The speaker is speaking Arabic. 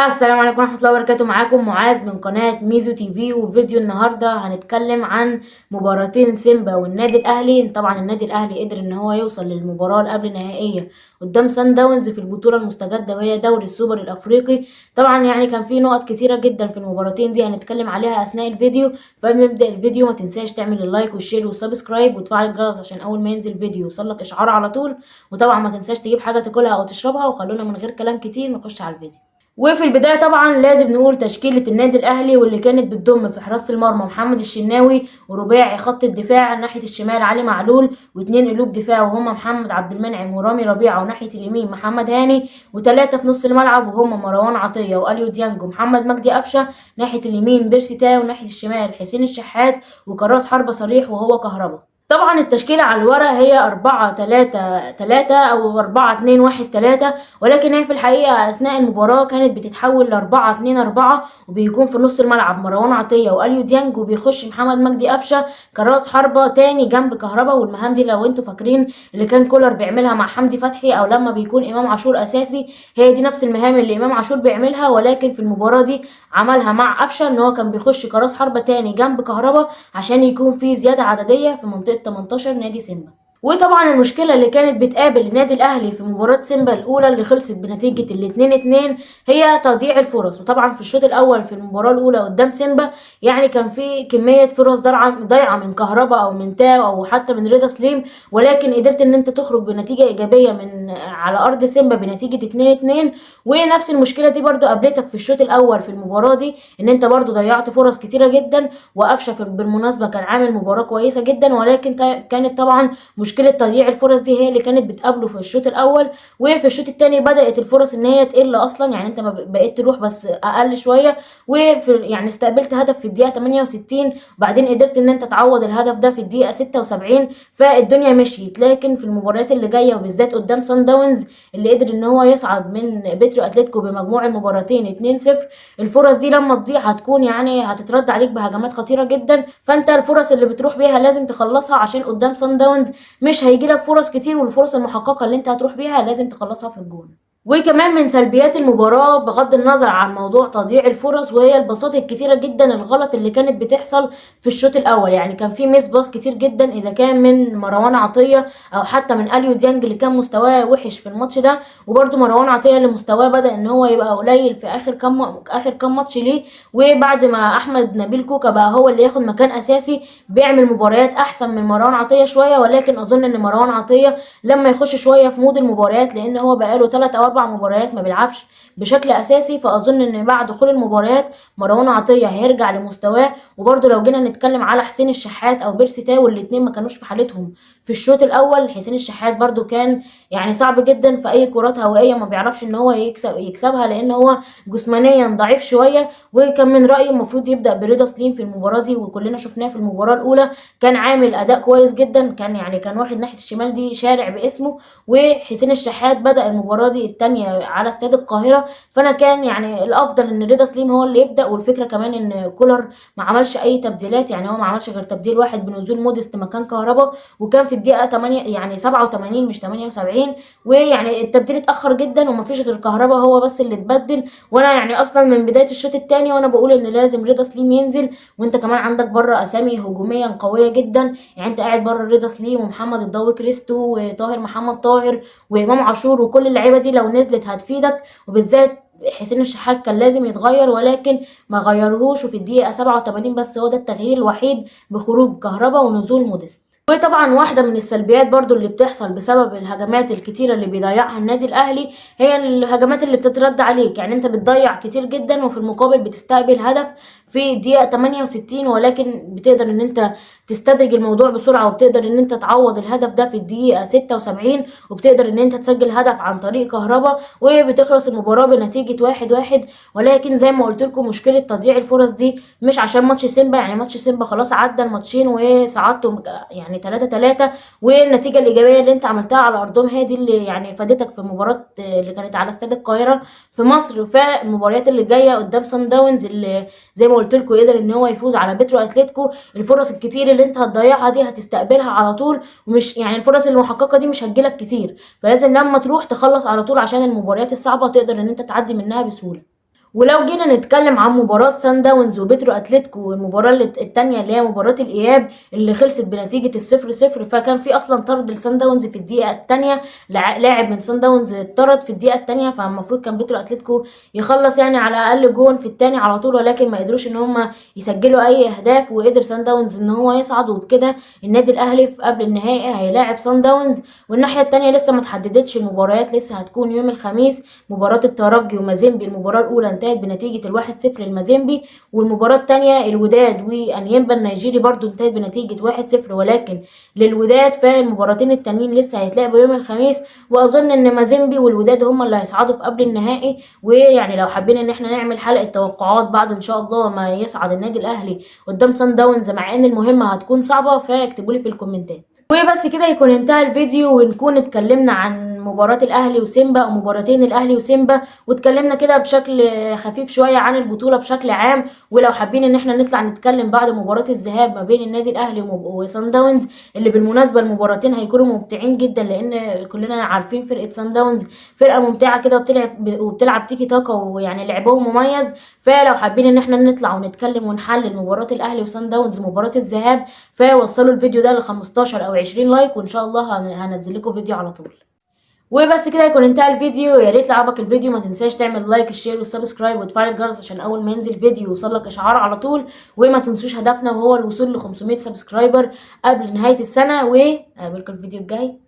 السلام عليكم ورحمة الله وبركاته. معاكم معاذ من قناة ميزو تي في، وفيديو النهاردة هنتكلم عن مباراتين سيمبا والنادي الأهلي. طبعا النادي الأهلي قدر ان هو يوصل للمباراة اللي قبل النهائية قدام سان داونز في البطولة المستجدة وهي دوري السوبر الأفريقي. طبعا يعني كان في نقط كتيرة جدا في المباراتين دي هنتكلم عليها أثناء الفيديو. فقبل ما نبدأ الفيديو ما تنساش تعمل اللايك والشير والسبسكرايب وتفعل الجرس عشان أول ما ينزل فيديو يوصلك إشعار على طول. وطبعا ما تنساش تجيب حاجة تاكلها أو تشربها، وخلونا من غير كلام كتير نخش على الفيديو. وفي البداية طبعا لازم نقول تشكيلة النادي الأهلي، واللي كانت بتضم في حراسة المرمى محمد الشناوي، ورباعي خط الدفاع ناحية الشمال علي معلول، واتنين قلوب دفاع وهما محمد عبد المنعم ورامي ربيعة، وناحية اليمين محمد هاني، وتلاتة في نص الملعب وهما مروان عطية واليو ديانج ومحمد مجدي قفشة، ناحية اليمين بيرسي تاو، وناحية الشمال حسين الشحات، وكراس حربة صريح وهو كهربا. طبعا التشكيلة على الورق هي 4-3-3 أو 4-2-1-3، ولكن هي في الحقيقة أثناء المباراة كانت بتتحول ل4-2-4، وبيكون في نص الملعب مروان عطية وأليو ديانج، وبيخش محمد مجدي قفشة كراس حربة تاني جنب كهربا. والمهام دي لو انتوا فاكرين اللي كان كولر بيعملها مع حمدي فتحي أو لما بيكون إمام عاشور أساسي، هي دي نفس المهام اللي إمام عاشور بيعملها، ولكن في المباراة دي عملها مع قفشة ان هو كان بيخش كراس حربة تاني جنب كهربا عشان يكون في زيادة عددية في منطقة 18 نادي سيمبا. وطبعا المشكله اللي كانت بتقابل النادي الاهلي في مباراه سيمبا الاولى اللي خلصت بنتيجه 2-2 هي تضييع الفرص. وطبعا في الشوط الاول في المباراه الاولى قدام سيمبا يعني كان في كميه فرص ضايعه من كهربا او من تاو او حتى من رضا سليم، ولكن قدرت ان انت تخرج بنتيجه ايجابيه من على ارض سيمبا بنتيجه 2-2. ونفس المشكله دي برضو قابلتك في الشوط الاول في المباراه دي، ان انت برضو ضيعت فرص كتيره جدا. وقفشه بالمناسبه كان عامل مباراه كويسه جدا، ولكن كانت طبعا مشكله تضييع الفرص دي هي اللي كانت بتقابله في الشوط الاول. وفي الشوط الثاني بدات الفرص ان هي تقل اصلا، يعني انت بقيت تروح بس اقل شويه. وفي يعني استقبلت هدف في الدقيقه 68، وبعدين قدرت ان انت تعوض الهدف ده في الدقيقه 76، فالدنيا مشيت. لكن في المباريات اللي جايه وبالذات قدام سان داونز اللي قدر ان هو يصعد من بيترو اتلتيكو بمجموع المباراتين 2-0، الفرص دي لما تضيع هتكون يعني هتترد عليك بهجمات خطيره جدا. فانت الفرص اللي بتروح بيها لازم تخلصها، عشان قدام سان داونز مش هيجيلك فرص كتير، والفرص المحققة اللي انت هتروح بيها لازم تخلصها في الجون. وكمان من سلبيات المباراة بغض النظر عن موضوع تضييع الفرص وهي الباصات الكتيرة جدا الغلط اللي كانت بتحصل في الشوط الاول. يعني كان في ميس باص كتير جدا اذا كان من مروان عطية او حتى من اليو ديانج اللي كان مستواه وحش في الماتش ده، وبرده مروان عطية اللي مستواه بدأ ان هو يبقى قليل في اخر كام ماتش ليه. وبعد ما احمد نبيل كوكا بقى هو اللي ياخد مكان اساسي بيعمل مباريات احسن من مروان عطية شوية. ولكن اظن ان مروان عطية لما يخش شوية في مود المباريات، لان هو بقاله 3 أو 4 مباريات ما بيلعبش بشكل اساسي، فاظن ان بعد دخول المباريات مروان عطية هيرجع لمستواه. وبرده لو جينا نتكلم على حسين الشحات او بيرسي تاو، الاتنين ما كانوش في حالتهم في الشوط الاول. حسين الشحات برده كان يعني صعب جدا في اي كرات هوائيه، ما بيعرفش ان هو يكسبها لان هو جسمانيا ضعيف شويه. وكان من رايي المفروض يبدا برضا سليم في المباراه دي، وكلنا شفناه في المباراه الاولى كان عامل اداء كويس جدا، كان واخد ناحيه الشمال دي شارع باسمه. وحسين الشحات بدا المباراه دي الثانيه على استاد القاهره، فانا كان يعني الافضل ان رضا سليم هو اللي يبدا. والفكره كمان ان كولر ما عملش اي تبديلات، يعني هو ما عملش غير تبديل واحد بنزول موديست مكان كهربا، وكان في الدقيقه 8 يعني 87 مش 78. ويعني التبديل اتاخر جدا ومفيش غير كهربا هو بس اللي اتبدل. وانا يعني اصلا من بدايه الشوط الثاني وانا بقول ان لازم رضا سليم ينزل. وانت كمان عندك بره اسامي هجوميا قويه جدا، يعني انت قاعد بره رضا سليم ومحمد الضوي كريستو وطاهر محمد طاهر وامام عاشور، وكل اللعيبه دي لو نزلت هتفيدك. وبالذات حسين الشحات كان لازم يتغير ولكن ما غيرهوش، وفي الدقيقه 87 بس هو ده التغيير الوحيد بخروج كهربا ونزول موديست. وطبعا واحدة من السلبيات برضو اللي بتحصل بسبب الهجمات الكتيرة اللي بيضيعها النادي الأهلي هي الهجمات اللي بتترد عليك. يعني انت بتضيع كتير جدا وفي المقابل بتستقبل هدف في الدقيقة 68، ولكن بتقدر ان انت تستدرج الموضوع بسرعة، وبتقدر ان انت تعوض الهدف ده في الدقيقة 76، وبتقدر ان انت تسجل هدف عن طريق كهربا، وبتخلص المباراة بنتيجة 1-1. ولكن زي ما قلت لكم مشكلة تضييع الفرص دي مش عشان ماتش سيمبا، يعني ماتش سيمبا خلاص عدى الماتشين وصعدتوا يعني 3-3، والنتيجة الإيجابية اللي انت عملتها على أرضهم هي دي اللي يعني فادتك في المباراة اللي كانت على استاد القاهرة في مصر. فالمباريات اللي جاية قدام سان داونز اللي زي ما قلت لكم قدر ان هو يفوز على بيترو اتلتيكو، الفرص الكتير اللي انت هتضيعها دي هتستقبلها على طول، ومش يعني الفرص المحققة دي مش هتجيلك كتير، فلازم لما تروح تخلص على طول عشان المباريات الصعبة تقدر ان انت تعدي منها بسهولة. ولو جينا نتكلم عن مباراة سان داونز وبترو اتلتيكو، المباراة التانية اللي هي مباراة الاياب اللي خلصت بنتيجة ال0-0، فكان في اصلا طرد لسان داونز في الدقيقة التانية. لاعب من سان داونز اتطرد في الدقيقة التانية، فالمفروض كان بترو اتلتيكو يخلص يعني على الاقل جون في التاني على طول، ولكن ما قدروش ان هم يسجلوا اي اهداف، وقدر سان داونز ان هو يصعد. وبكده النادي الاهلي في قبل النهائي هيلاعب سان داونز. والناحية التانية لسه ما تحددتش المباريات، لسه هتكون يوم الخميس مباراة الترجي ومازيمبي. المباراة الأولى انتهت بنتيجة 1-0 للمازيمبي، والمباراة التانية الوداد وأنيمبا النيجيري برضو انتهت بنتيجة 1-0 ولكن للوداد. فالمباراتين التانيين لسه هيتلعبوا يوم الخميس، وأظن إن مازيمبي والوداد هما اللي هيصعدوا في قبل النهائي. ويعني لو حابين إن احنا نعمل حلقة توقعات بعد إن شاء الله ما يصعد النادي الأهلي قدام سان داونز، مع إن المهمة هتكون صعبة، فاكتبولي في الكومنتات. وبس كده يكون انتهى الفيديو، ونكون اتكلمنا عن مباراة الاهلي وسيمبا او مباراتين الاهلي وسيمبا، واتكلمنا كده بشكل خفيف شوية عن البطولة بشكل عام. ولو حابين ان احنا نطلع نتكلم بعد مباراة الذهاب ما بين النادي الاهلي وسان داونز، اللي بالمناسبة المباراتين هيكونوا ممتعين جدا، لان كلنا عارفين فرقة سان داونز فرقة ممتعة كده، وبتلعب تيكي تاكا، ويعني لعبهم مميز. فلو حابين ان احنا نطلع ونتكلم ونحلل مباراة الاهلي وسان داونز مباراة الذهاب، فوصلوا الفيديو ده ل 15 او 20 لايك، وان شاء الله هنزل لكم فيديو على طول. وبس كده يكون انتهى الفيديو. يا ريت لو عجبك الفيديو ما تنساش تعمل لايك الشير والسبسكرايب وتفعل الجرس عشان اول ما ينزل فيديو يوصلك اشعار على طول. وما تنسوش هدفنا وهو الوصول ل 500 سبسكرايبر قبل نهاية السنة، وقابلكم الفيديو الجاي.